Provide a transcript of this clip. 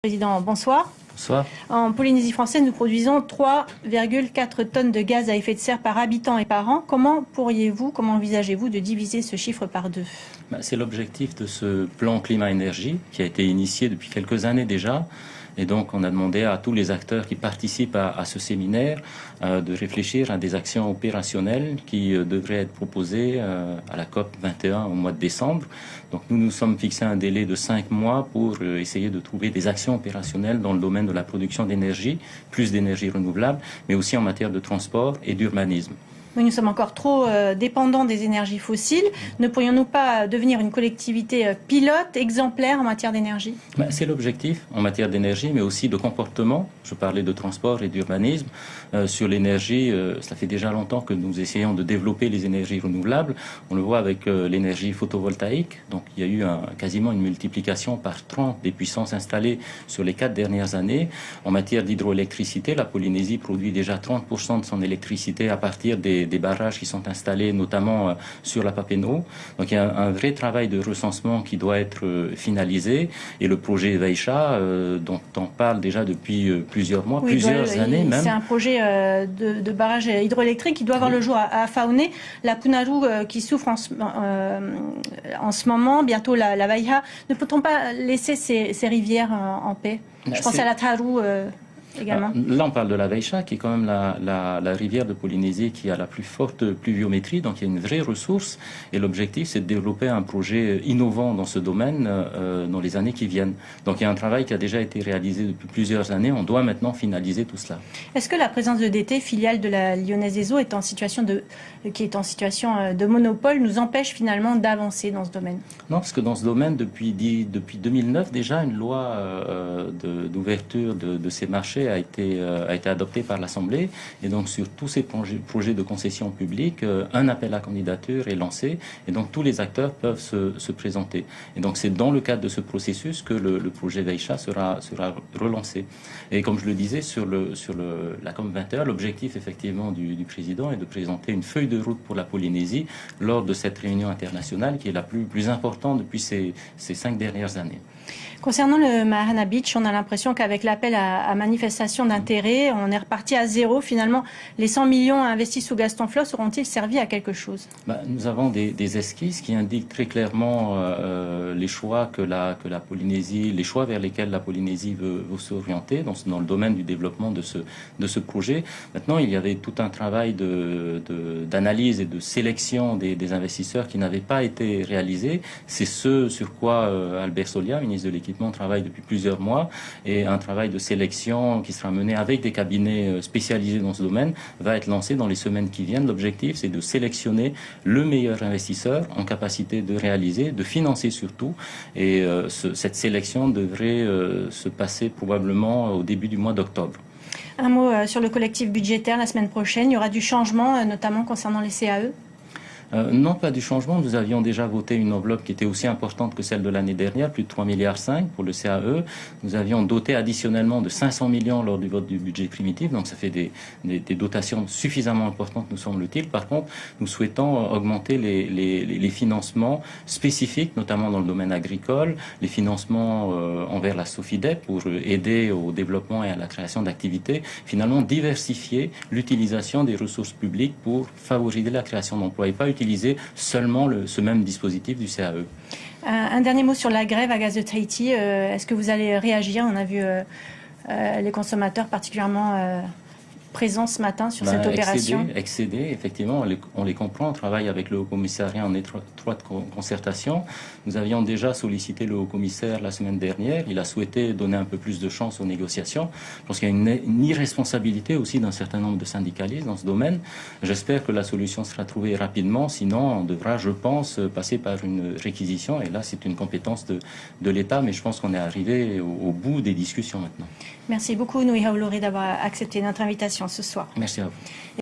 Président, bonsoir. Bonsoir. En Polynésie française, nous produisons 3,4 tonnes de gaz à effet de serre par habitant et par an. Comment envisagez-vous de diviser ce chiffre par deux? C'est l'objectif de ce plan climat-énergie qui a été initié depuis quelques années déjà. Et donc, on a demandé à tous les acteurs qui participent à ce séminaire de réfléchir à des actions opérationnelles qui devraient être proposées à la COP 21 au mois de décembre. Donc, nous nous sommes fixés un délai de 5 mois pour essayer de trouver des actions opérationnelles dans le domaine de la production d'énergie, plus d'énergie renouvelable, mais aussi en matière de transport et d'urbanisme. Oui, nous sommes encore trop dépendants des énergies fossiles. Ne pourrions-nous pas devenir une collectivité pilote, exemplaire en matière d'énergie? C'est l'objectif en matière d'énergie, mais aussi de comportement. Je parlais de transport et d'urbanisme. Sur l'énergie, ça fait déjà longtemps que nous essayons de développer les énergies renouvelables. On le voit avec l'énergie photovoltaïque. Donc il y a eu quasiment une multiplication par 30 des puissances installées sur les 4 dernières années. En matière d'hydroélectricité, la Polynésie produit déjà 30% de son électricité à partir des barrages qui sont installés notamment sur la Papineau. Donc il y a un vrai travail de recensement qui doit être finalisé. Et le projet Weisha, dont on parle déjà depuis plusieurs mois, plusieurs années même. C'est un projet de barrage hydroélectrique qui doit avoir le jour à Faoné. La Punaru qui souffre en ce moment, bientôt la Waiha. Ne peut-on pas laisser ces rivières en paix? Je pense à la Taru également. Là, on parle de la Weisha, qui est quand même la rivière de Polynésie qui a la plus forte pluviométrie, donc il y a une vraie ressource. Et l'objectif, c'est de développer un projet innovant dans ce domaine dans les années qui viennent. Donc il y a un travail qui a déjà été réalisé depuis plusieurs années. On doit maintenant finaliser tout cela. Est-ce que la présence de DT, filiale de la Lyonnaise des Eaux, qui est en situation de monopole, nous empêche finalement d'avancer dans ce domaine? Non, parce que dans ce domaine, depuis 2009 déjà, une loi d'ouverture de ces marchés a été adopté par l'Assemblée. Et donc, sur tous ces projets de concession publique, un appel à candidature est lancé. Et donc, tous les acteurs peuvent se présenter. Et donc, c'est dans le cadre de ce processus que le projet Weisha sera relancé. Et comme je le disais, sur la COP 21, l'objectif, effectivement, du président est de présenter une feuille de route pour la Polynésie lors de cette réunion internationale qui est la plus importante depuis ces 5 dernières années. Concernant le Mahana Beach, on a l'impression qu'avec l'appel à manifestation d'intérêt, on est reparti à zéro. Finalement, les 100 millions investis sous Gaston Floss auront-ils servi à quelque chose? Nous avons des esquisses qui indiquent très clairement les choix que la Polynésie, les choix vers lesquels la Polynésie veut s'orienter dans le domaine du développement de ce projet. Maintenant, il y avait tout un travail d'analyse et de sélection des investisseurs qui n'avaient pas été réalisés. C'est ce sur quoi Albert Solia, ministre de l'Équipement, travaille depuis plusieurs mois, et un travail de sélection qui sera mené avec des cabinets spécialisés dans ce domaine va être lancé dans les semaines qui viennent. L'objectif, c'est de sélectionner le meilleur investisseur en capacité de réaliser, de financer surtout, et cette sélection devrait se passer probablement au début du mois d'octobre. Un mot sur le collectif budgétaire la semaine prochaine. Il y aura du changement, notamment concernant les CAE? Non, pas du changement. Nous avions déjà voté une enveloppe qui était aussi importante que celle de l'année dernière, plus de 3,5 milliards pour le CAE. Nous avions doté additionnellement de 500 millions lors du vote du budget primitif, donc ça fait des dotations suffisamment importantes, nous semble-t-il. Par contre, nous souhaitons augmenter les financements spécifiques, notamment dans le domaine agricole, les financements envers la SOFIDEP pour aider au développement et à la création d'activités, finalement diversifier l'utilisation des ressources publiques pour favoriser la création d'emplois et pas utiliser seulement ce même dispositif du CAE. Un dernier mot sur la grève à gaz de Tahiti. Est-ce que vous allez réagir? On a vu les consommateurs particulièrement présents ce matin sur cette opération. Excédés, effectivement, on les comprend. On travaille avec le Haut-Commissariat en étroite concertation. Nous avions déjà sollicité le Haut-Commissaire la semaine dernière. Il a souhaité donner un peu plus de chance aux négociations. Je pense qu'il y a une irresponsabilité aussi d'un certain nombre de syndicalistes dans ce domaine. J'espère que la solution sera trouvée rapidement. Sinon, on devra, je pense, passer par une réquisition. Et là, c'est une compétence de l'État. Mais je pense qu'on est arrivé au bout des discussions maintenant. Merci beaucoup, Nui Haulori, d'avoir accepté notre invitation ce soir. Merci à vous.